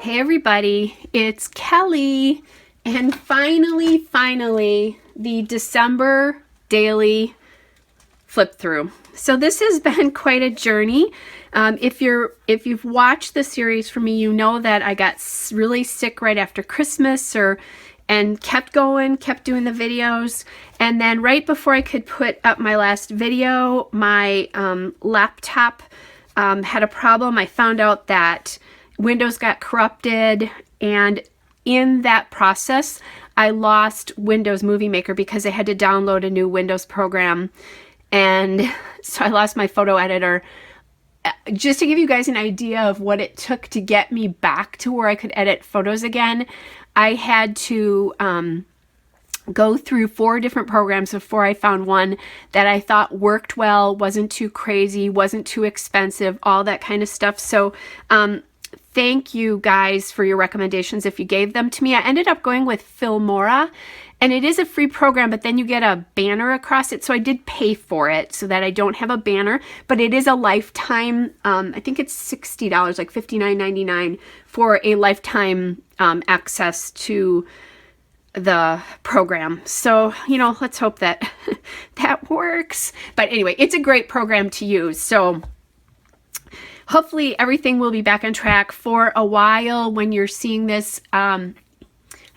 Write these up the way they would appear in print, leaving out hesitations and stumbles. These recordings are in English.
Hey everybody, it's Kelly, and finally, the December daily flip through. So this has been quite a journey. If you've watched the series for me, you know that I got really sick right after Christmas, and kept going, kept doing the videos, and then right before I could put up my last video, my laptop had a problem. I found out that Windows got corrupted, and in that process I lost Windows Movie Maker because I had to download a new Windows program, and so I lost my photo editor. Just to give you guys an idea of what it took to get me back to where I could edit photos again, I had to go through 4 different programs before I found one that I thought worked well, wasn't too crazy, wasn't too expensive, all that kind of stuff. So thank you guys for your recommendations if you gave them to me. I ended up going with Filmora, and it is a free program, but then you get a banner across it. So I did pay for it so that I don't have a banner, but it is a lifetime, I think it's $60, like $59.99 for a lifetime access to the program. So, you know, let's hope that that works. But anyway, it's a great program to use. So hopefully everything will be back on track for a while. When you're seeing this, I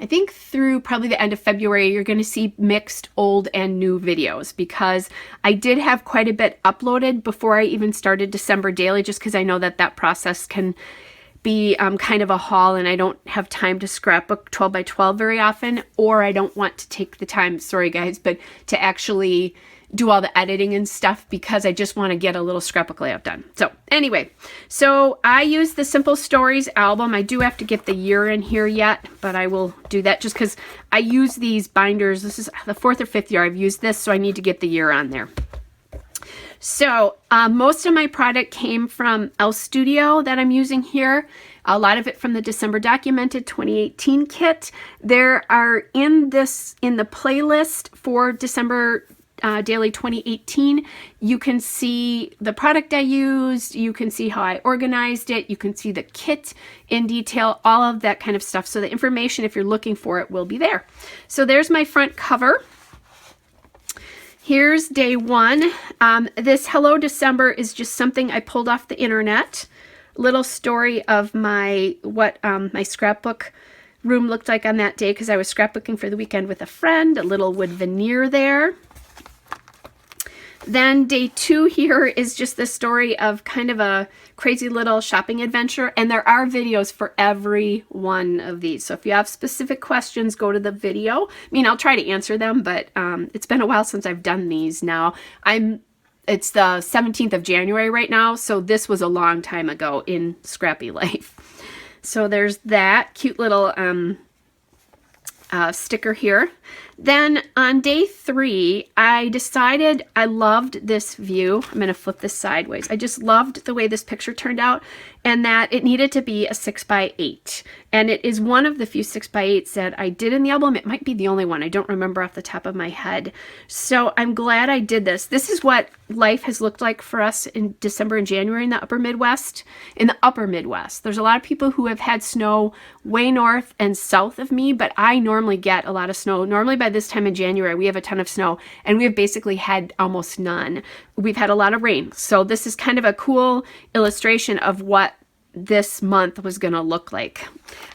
think through probably the end of February, you're going to see mixed old and new videos, because I did have quite a bit uploaded before I even started December Daily, just because I know that that process can be kind of a haul, and I don't have time to scrapbook 12 by 12 very often, or I don't want to take the time, sorry guys, but to actually do all the editing and stuff, because I just want to get a little scrapbook layout done. So anyway, so I use the Simple Stories album. I do have to get the year in here yet, but I will do that just because I use these binders. This is the 4th or 5th year I've used this, so I need to get the year on there. So most of my product came from L Studio that I'm using here. A lot of it from the December Documented 2018 kit. There are in the playlist for December Daily 2018, you can see the product I used, you can see how I organized it, you can see the kit in detail, all of that kind of stuff. So the information, if you're looking for it, will be there. So there's my front cover. Here's day 1. This Hello December is just something I pulled off the internet. Little story of my scrapbook room looked like on that day, because I was scrapbooking for the weekend with a friend. A little wood veneer there. Then day 2 here is just the story of kind of a crazy little shopping adventure, and there are videos for every one of these. So if you have specific questions, go to the video. I mean, I'll try to answer them, but it's been a while since I've done these now. It's the 17th of January right now, so this was a long time ago in Scrappy life. So there's that cute little sticker here. Then on day 3, I decided I loved this view. I'm going to flip this sideways. I just loved the way this picture turned out, and that it needed to be a 6x8. And it is one of the few 6x8s that I did in the album. It might be the only one. I don't remember off the top of my head. So I'm glad I did this. This is what life has looked like for us in December and January in the upper Midwest. In the upper Midwest, there's a lot of people who have had snow way north and south of me, but I normally get a lot of snow. Normally by this time in January, we have a ton of snow, and we have basically had almost none. We've had a lot of rain. So this is kind of a cool illustration of what this month was going to look like.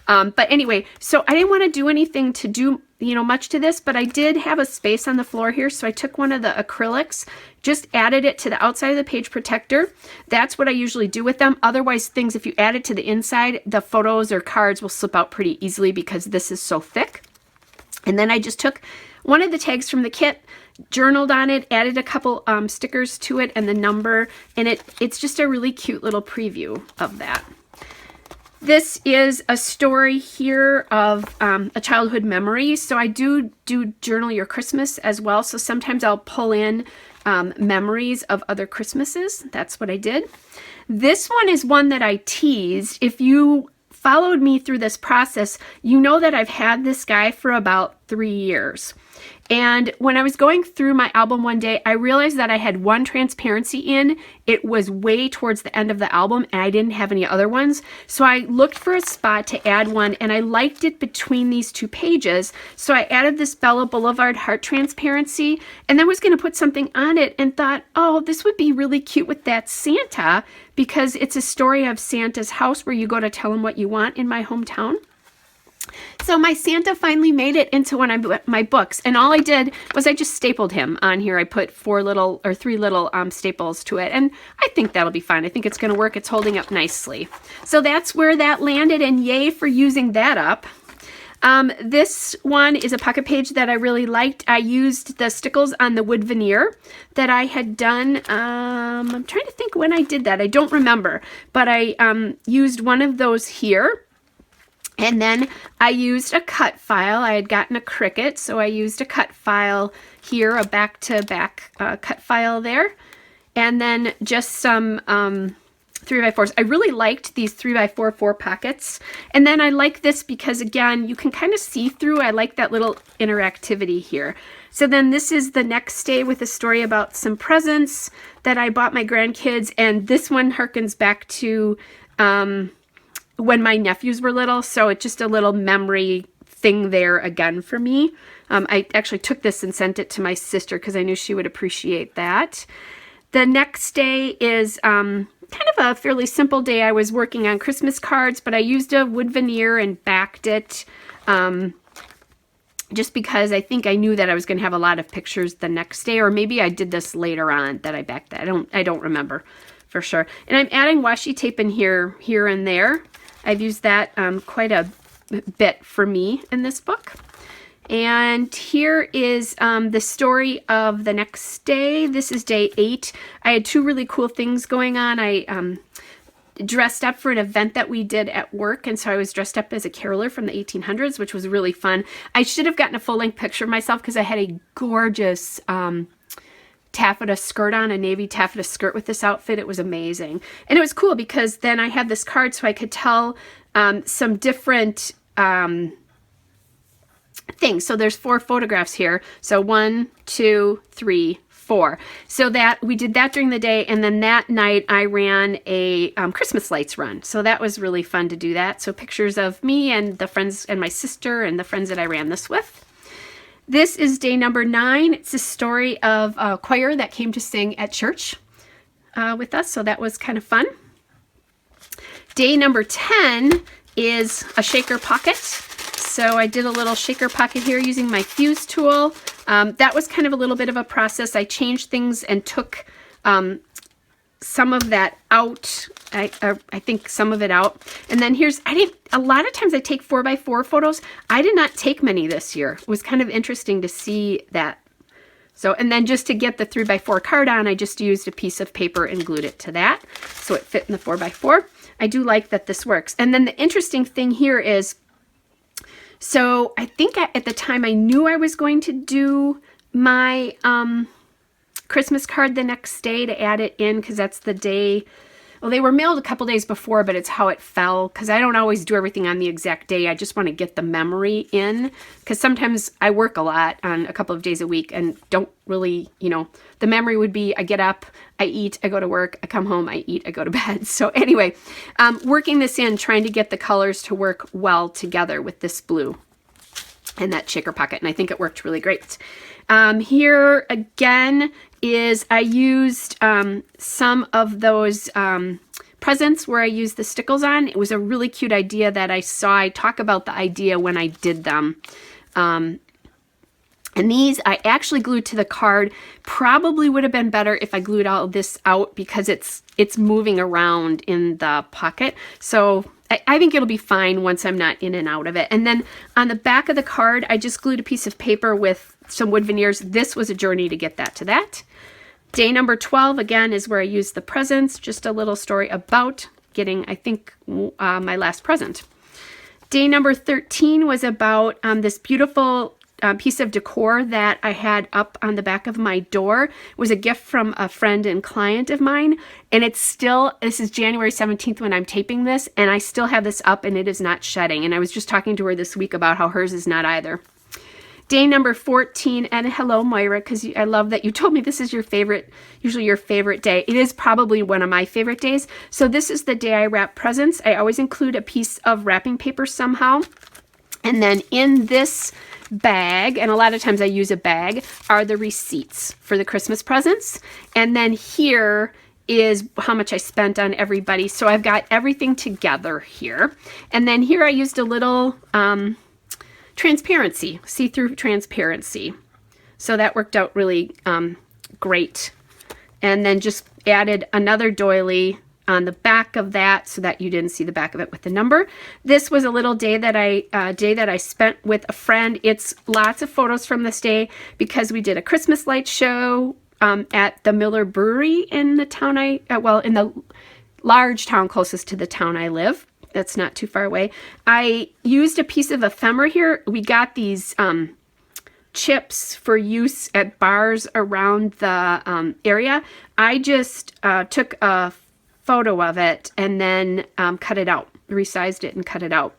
But anyway, so I didn't want to do anything to do, much to this, but I did have a space on the floor here. So I took one of the acrylics, just added it to the outside of the page protector. That's what I usually do with them. Otherwise, if you add it to the inside, the photos or cards will slip out pretty easily because this is so thick. And then I just took one of the tags from the kit, journaled on it, added a couple stickers to it and the number, and it's just a really cute little preview of that. This is a story here of a childhood memory. So I do Journal Your Christmas as well. So sometimes I'll pull in memories of other Christmases. That's what I did. This one is one that I teased. If you followed me through this process, you know that I've had this guy for about 3 years. And when I was going through my album one day, I realized that I had one transparency in. It was way towards the end of the album, and I didn't have any other ones. So I looked for a spot to add one, and I liked it between these two pages. So I added this Bella Boulevard heart transparency, and then was going to put something on it and thought, oh, this would be really cute with that Santa, because it's a story of Santa's house where you go to tell him what you want in my hometown. So my Santa finally made it into one of my books, and all I did was I just stapled him on here. I put three little staples to it, and I think that'll be fine. I think it's going to work. It's holding up nicely. So that's where that landed, and yay for using that up. This one is a pocket page that I really liked. I used the stickles on the wood veneer that I had done. I'm trying to think when I did that. I don't remember, but I used one of those here. And then I used a cut file. I had gotten a Cricut, so I used a cut file here, a back-to-back cut file there. And then just some 3x4s. I really liked these 3x4 pockets. And then I like this because, again, you can kind of see through. I like that little interactivity here. So then this is the next day with a story about some presents that I bought my grandkids. And this one harkens back to when my nephews were little, so it's just a little memory thing there again for me. I actually took this and sent it to my sister because I knew she would appreciate that. The next day is kind of a fairly simple day. I was working on Christmas cards, but I used a wood veneer and backed it just because I think I knew that I was going to have a lot of pictures the next day, or maybe I did this later on that I backed that. I don't remember for sure. And I'm adding washi tape in here and there. I've used that quite a bit for me in this book. And here is the story of the next day. This is day 8. I had 2 really cool things going on. I dressed up for an event that we did at work, and so I was dressed up as a caroler from the 1800s, which was really fun. I should have gotten a full-length picture of myself because I had a gorgeous taffeta skirt on, a navy taffeta skirt with this outfit. It was amazing. And it was cool because then I had this card so I could tell some different things. So there's 4 photographs here. So 1, 2, 3, 4. So that we did that during the day, and then that night I ran a Christmas lights run. So that was really fun to do that. So pictures of me and the friends and my sister and the friends that I ran this with. This is day number 9. It's a story of a choir that came to sing at church with us, so that was kind of fun. Day number 10 is a shaker pocket. So I did a little shaker pocket here using my fuse tool. That was kind of a little bit of a process. I changed things and took some of that out. I think some of it out. And then here's, a lot of times I take 4x4 photos. I did not take many this year. It was kind of interesting to see that. So, and then just to get the 3x4 card on, I just used a piece of paper and glued it to that. So it fit in the 4x4. I do like that this works. And then the interesting thing here is, so I think at the time I knew I was going to do my Christmas card the next day to add it in, because that's the day. Well, they were mailed a couple days before, but it's how it fell, because I don't always do everything on the exact day. I just want to get the memory in, because sometimes I work a lot on a couple of days a week and don't really, the memory would be I get up, I eat, I go to work, I come home, I eat, I go to bed. So anyway, working this in, trying to get the colors to work well together with this blue and that shaker pocket, and I think it worked really great. Here again is I used some of those presents where I used the stickles on. It was a really cute idea that I saw. I talk about the idea when I did them. And these I actually glued to the card. Probably would have been better if I glued all this out because it's moving around in the pocket. So I think it'll be fine once I'm not in and out of it. And then on the back of the card, I just glued a piece of paper with some wood veneers. This was a journey to get that to that. Day number 12, again, is where I used the presents. Just a little story about getting, I think, my last present. Day number 13 was about this beautiful piece of decor that I had up on the back of my door. It was a gift from a friend and client of mine, and it's still, this is January 17th when I'm taping this, and I still have this up and it is not shedding. And I was just talking to her this week about how hers is not either. Day number 14, and hello, Moira, because I love that you told me this is your favorite, usually your favorite day. It is probably one of my favorite days. So this is the day I wrap presents. I always include a piece of wrapping paper somehow. And then in this bag, and a lot of times I use a bag, are the receipts for the Christmas presents. And then here is how much I spent on everybody. So I've got everything together here. And then here I used a little transparency, see-through transparency. So that worked out really great. And then just added another doily on the back of that so that you didn't see the back of it with the number. This was a little day that I spent with a friend. It's lots of photos from this day because we did a Christmas light show at the Miller Brewery in the town in the large town closest to the town I live. That's not too far away. I used a piece of ephemera here. We got these chips for use at bars around the area. I just took a photo of it and then cut it out, resized it and cut it out.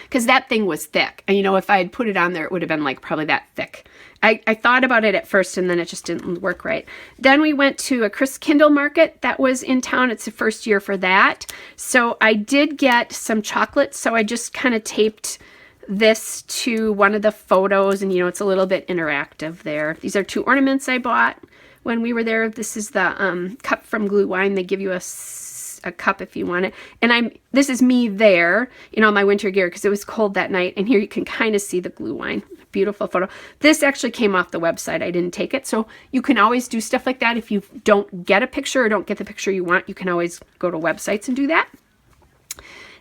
Because that thing was thick. And you know, if I had put it on there, it would have been like probably that thick. I thought about it at first and then it just didn't work right. Then we went to a Kindle market that was in town. It's the first year for that. So I did get some chocolate. So I just kind of taped this to one of the photos and you know, it's a little bit interactive there. These are 2 ornaments I bought when we were there. This is the cup from Glue Wine. They give you a cup if you want it. And this is me there in all my winter gear because it was cold that night. And here you can kind of see the Glue Wine. Beautiful photo. This actually came off the website. I didn't take it. So you can always do stuff like that. If you don't get a picture or don't get the picture you want, you can always go to websites and do that.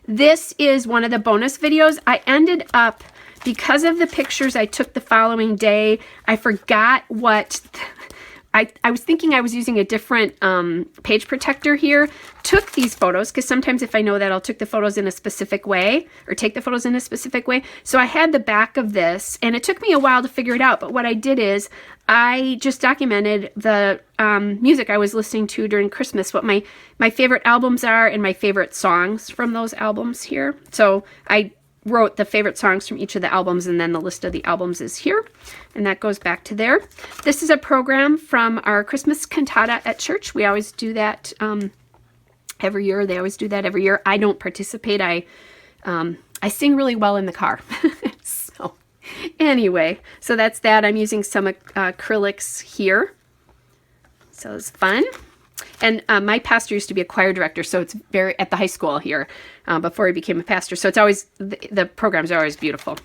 This is one of the bonus videos. I ended up, because of the pictures I took the following day, I forgot what... I was thinking I was using a different page protector here. Took these photos, because sometimes if I know that, I'll take the photos in a specific way, or take the photos in a specific way. So I had the back of this, and it took me a while to figure it out. But what I did is, I just documented the music I was listening to during Christmas, what my favorite albums are, and my favorite songs from those albums here. So I wrote the favorite songs from each of the albums, and then the list of the albums is here, and that goes back to there. This is a program from our Christmas cantata at church. We always do that every year. They always do that every year. I don't participate. I sing really well in the car. So anyway, so that's that. I'm using some acrylics here, so it's fun. And my pastor used to be a choir director, so it's very at the high school here before he became a pastor. So it's always, the programs are always beautiful.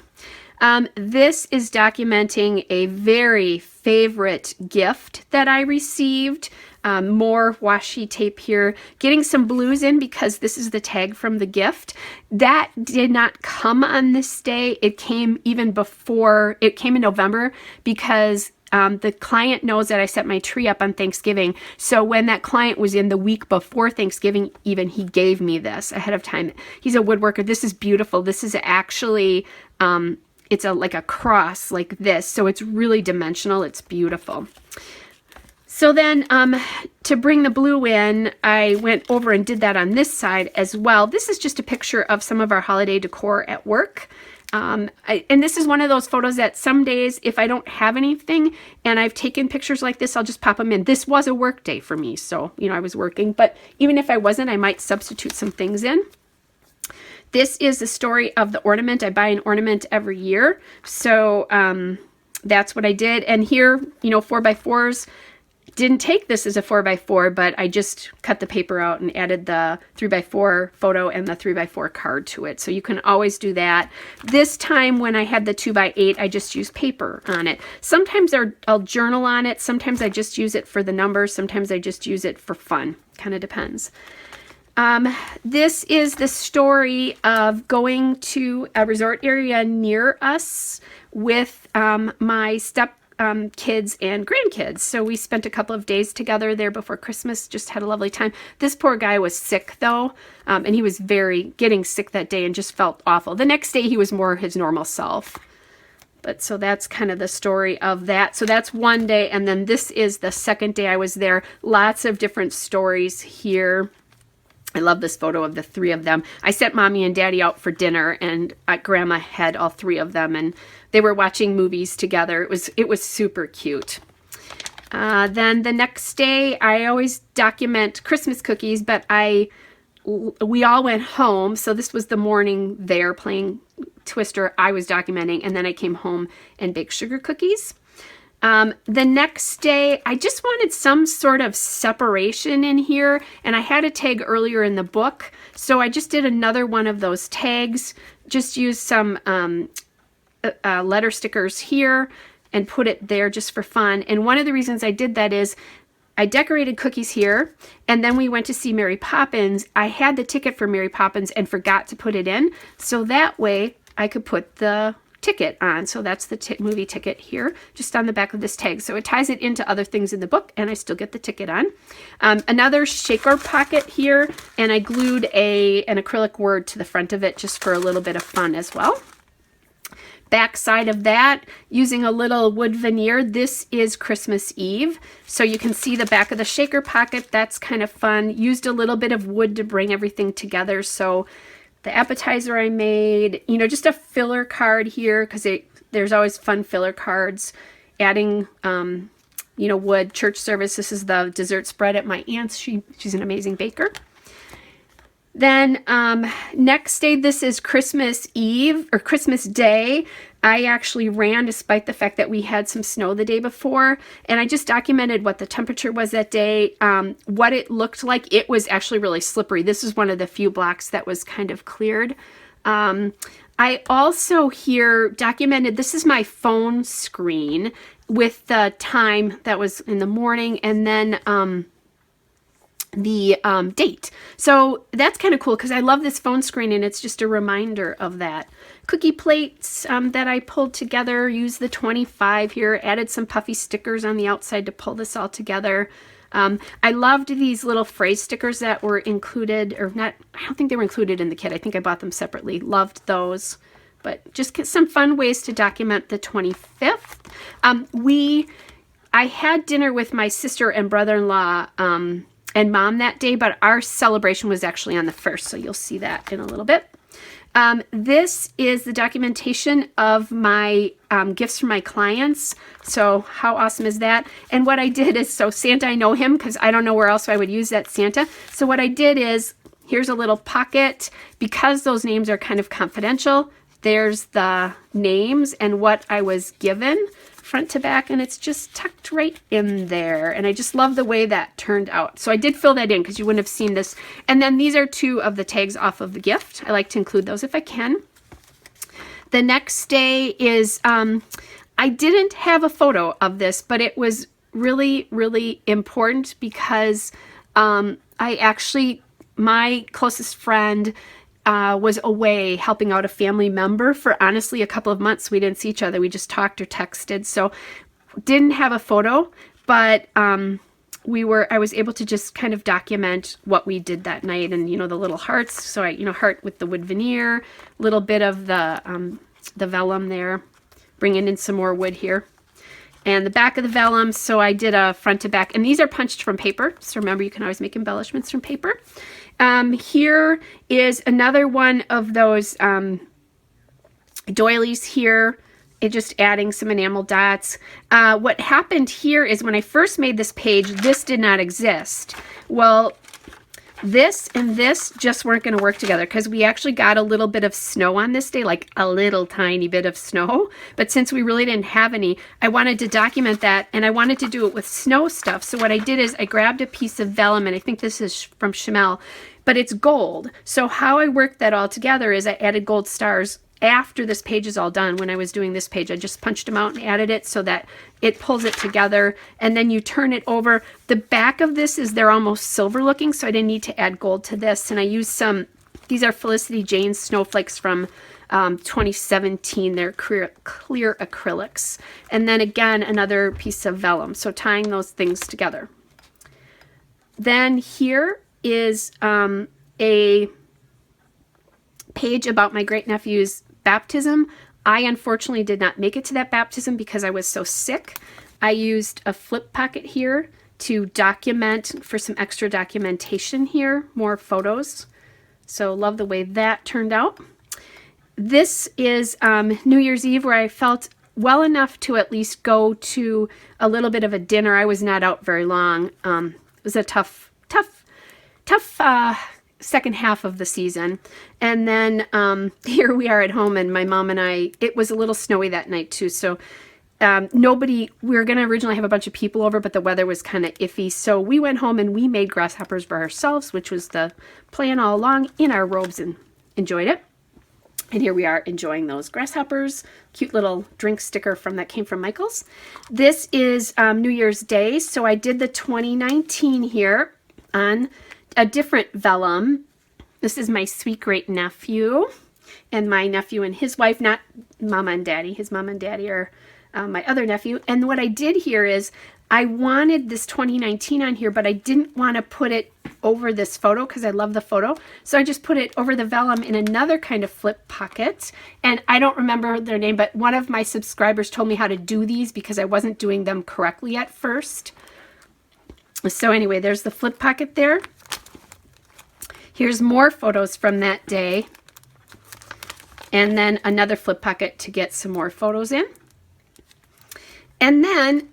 This is documenting a very favorite gift that I received. More washi tape here. Getting some blues in because this is the tag from the gift. That did not come on this day. It came even before, it came in November because the client knows that I set my tree up on Thanksgiving. So when that client was in the week before Thanksgiving, even, he gave me this ahead of time. He's a woodworker. This is beautiful. This is actually, it's like a cross like this. So it's really dimensional. It's beautiful. So then to bring the blue in, I went over and did that on this side as well. This is just a picture of some of our holiday decor at work. And this is one of those photos that some days, if I don't have anything and I've taken pictures like this, I'll just pop them in. This was a work day for me, so, you know, I was working. But even if I wasn't, I might substitute some things in. This is the story of the ornament. I buy an ornament every year. So that's what I did. And here, you know, 4x4s. Didn't take this as a 4x4, but I just cut the paper out and added the 3x4 photo and the 3x4 card to it. So you can always do that. This time when I had the 2x8, I just used paper on it. Sometimes I'll journal on it. Sometimes I just use it for the numbers. Sometimes I just use it for fun. Kind of depends. This is the story of going to a resort area near us with my kids and grandkids. So we spent a couple of days together there before Christmas, just had a lovely time. This poor guy was sick though, and he was getting sick that day and just felt awful. The next day he was more his normal self. But so that's kind of the story of that. So that's one day, and then this is the second day I was there. Lots of different stories here. I love this photo of the three of them. I sent Mommy and Daddy out for dinner, and Grandma had all three of them, and they were watching movies together. It was super cute. Then the next day, I always document Christmas cookies, but we all went home, so this was the morning there playing Twister. I was documenting, and then I came home and baked sugar cookies. The next day, I just wanted some sort of separation in here, and I had a tag earlier in the book, so I just did another one of those tags, just used some letter stickers here and put it there just for fun. And one of the reasons I did that is I decorated cookies here, and then we went to see Mary Poppins. I had the ticket for Mary Poppins and forgot to put it in, so that way I could put the ticket on. So that's the movie ticket here, just on the back of this tag. So it ties it into other things in the book, and I still get the ticket on. Another shaker pocket here, and I glued an acrylic word to the front of it just for a little bit of fun as well. Back side of that, using a little wood veneer, this is Christmas Eve. So you can see the back of the shaker pocket. That's kind of fun. Used a little bit of wood to bring everything together. So the appetizer I made, you know, just a filler card here, because there's always fun filler cards. Adding, you know, wood, church service. This is the dessert spread at my aunt's. She's an amazing baker. Then next day, this is Christmas Eve or Christmas Day. I actually ran despite the fact that we had some snow the day before, and I just documented what the temperature was that day, what it looked like. It was actually really slippery. This is one of the few blocks that was kind of cleared. I also here documented, this is my phone screen with the time that was in the morning, and then the date. So that's kind of cool because I love this phone screen, and it's just a reminder of that. Cookie plates that I pulled together, used the 25 here, added some puffy stickers on the outside to pull this all together. I loved these little phrase stickers that were included, or not, I don't think they were included in the kit. I think I bought them separately. Loved those. But just get some fun ways to document the 25th. I had dinner with my sister and brother-in-law and Mom that day, but our celebration was actually on the 1st, so you'll see that in a little bit. This is the documentation of my gifts from my clients. So how awesome is that? And what I did is, so Santa, I know him because I don't know where else I would use that Santa. So what I did is, here's a little pocket. Because those names are kind of confidential, there's the names and what I was given, front to back, and it's just tucked right in there. And I just love the way that turned out. So I did fill that in because you wouldn't have seen this. And then these are two of the tags off of the gift. I like to include those if I can. The next day is, I didn't have a photo of this, but it was really, really important because my closest friend was away helping out a family member for honestly a couple of months. We didn't see each other. We just talked or texted. So didn't have a photo, but I was able to just kind of document what we did that night, and you know, the little hearts. So I, heart with the wood veneer, little bit of the vellum there, bringing in some more wood here. And the back of the vellum, so I did a front to back. And these are punched from paper. So remember, you can always make embellishments from paper. Here is another one of those doilies here. Just adding some enamel dots. What happened here is when I first made this page, this did not exist. Well, this and this just weren't going to work together because we actually got a little bit of snow on this day, like a little tiny bit of snow. But since we really didn't have any, I wanted to document that, and I wanted to do it with snow stuff. So what I did is I grabbed a piece of vellum, and I think this is from Chamel, but it's gold. So how I worked that all together is I added gold stars after this page is all done. When I was doing this page, I just punched them out and added it so that it pulls it together, and then you turn it over. The back of this they're almost silver looking, so I didn't need to add gold to this. And I used these are Felicity Jane's snowflakes from 2017. They're clear acrylics. And then again, another piece of vellum. So tying those things together. Then here is a page about my great-nephew's baptism. I unfortunately did not make it to that baptism because I was so sick. I used a flip pocket here to document for some extra documentation here, more photos. So love the way that turned out. This is New Year's Eve, where I felt well enough to at least go to a little bit of a dinner. I was not out very long. It was a tough second half of the season. And then here we are at home, and my mom and I, it was a little snowy that night too. So we were going to originally have a bunch of people over, but the weather was kind of iffy. So we went home and we made grasshoppers for ourselves, which was the plan all along, in our robes, and enjoyed it. And here we are enjoying those grasshoppers. Cute little drink sticker that came from Michael's. This is New Year's Day. So I did the 2019 here on a different vellum. This is my sweet great nephew, and my nephew and his wife, not mama and daddy. His mom and daddy are my other nephew. And what I did here is I wanted this 2019 on here, but I didn't want to put it over this photo because I love the photo. So I just put it over the vellum in another kind of flip pocket. And I don't remember their name, but one of my subscribers told me how to do these because I wasn't doing them correctly at first. So anyway, there's the flip pocket there. Here's more photos from that day. And then another flip pocket to get some more photos in. And then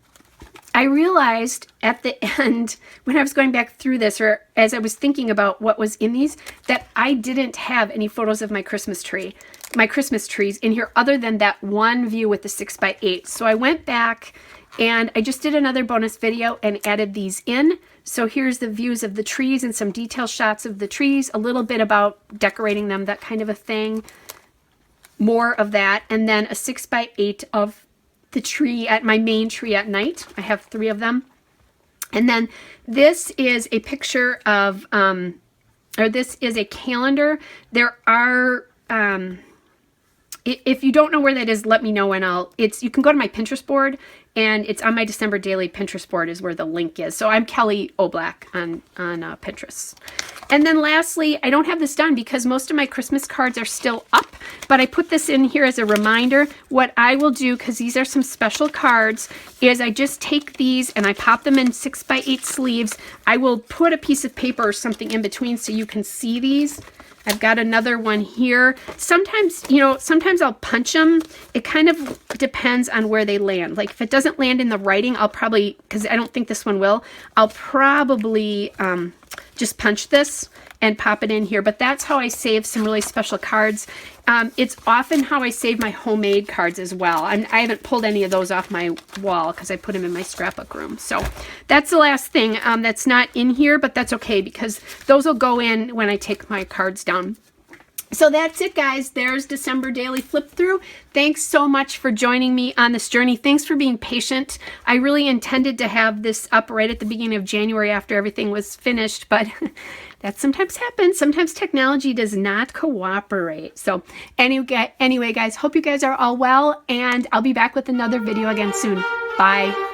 I realized at the end, when I was going back through this, or as I was thinking about what was in these, that I didn't have any photos of my Christmas trees in here other than that one view with the 6x8. So I went back and I just did another bonus video and added these in. So here's the views of the trees and some detail shots of the trees, a little bit about decorating them, that kind of a thing. More of that, and then a 6x8 of the tree, at my main tree at night. I have 3 of them. And then this is a picture of, or this is a calendar. There are, if you don't know where that is, let me know, and you can go to my Pinterest board, and it's on my December Daily Pinterest board is where the link is. So I'm Kelly O'Black on Pinterest. And then lastly, I don't have this done because most of my Christmas cards are still up, but I put this in here as a reminder. What I will do, because these are some special cards, is I just take these and I pop them in 6x8 sleeves. I will put a piece of paper or something in between so you can see these. I've got another one here. Sometimes, sometimes I'll punch them. It kind of depends on where they land. Like if it doesn't land in the writing, I'll probably, because I don't think this one will, I'll probably just punch this and pop it in here. But that's how I save some really special cards. It's often how I save my homemade cards as well. I haven't pulled any of those off my wall because I put them in my scrapbook room. So that's the last thing that's not in here, but that's okay because those will go in when I take my cards down. So that's it, guys. There's December Daily Flip Through. Thanks so much for joining me on this journey. Thanks for being patient. I really intended to have this up right at the beginning of January after everything was finished, but that sometimes happens. Sometimes technology does not cooperate. So anyway, guys, hope you guys are all well, and I'll be back with another video again soon. Bye.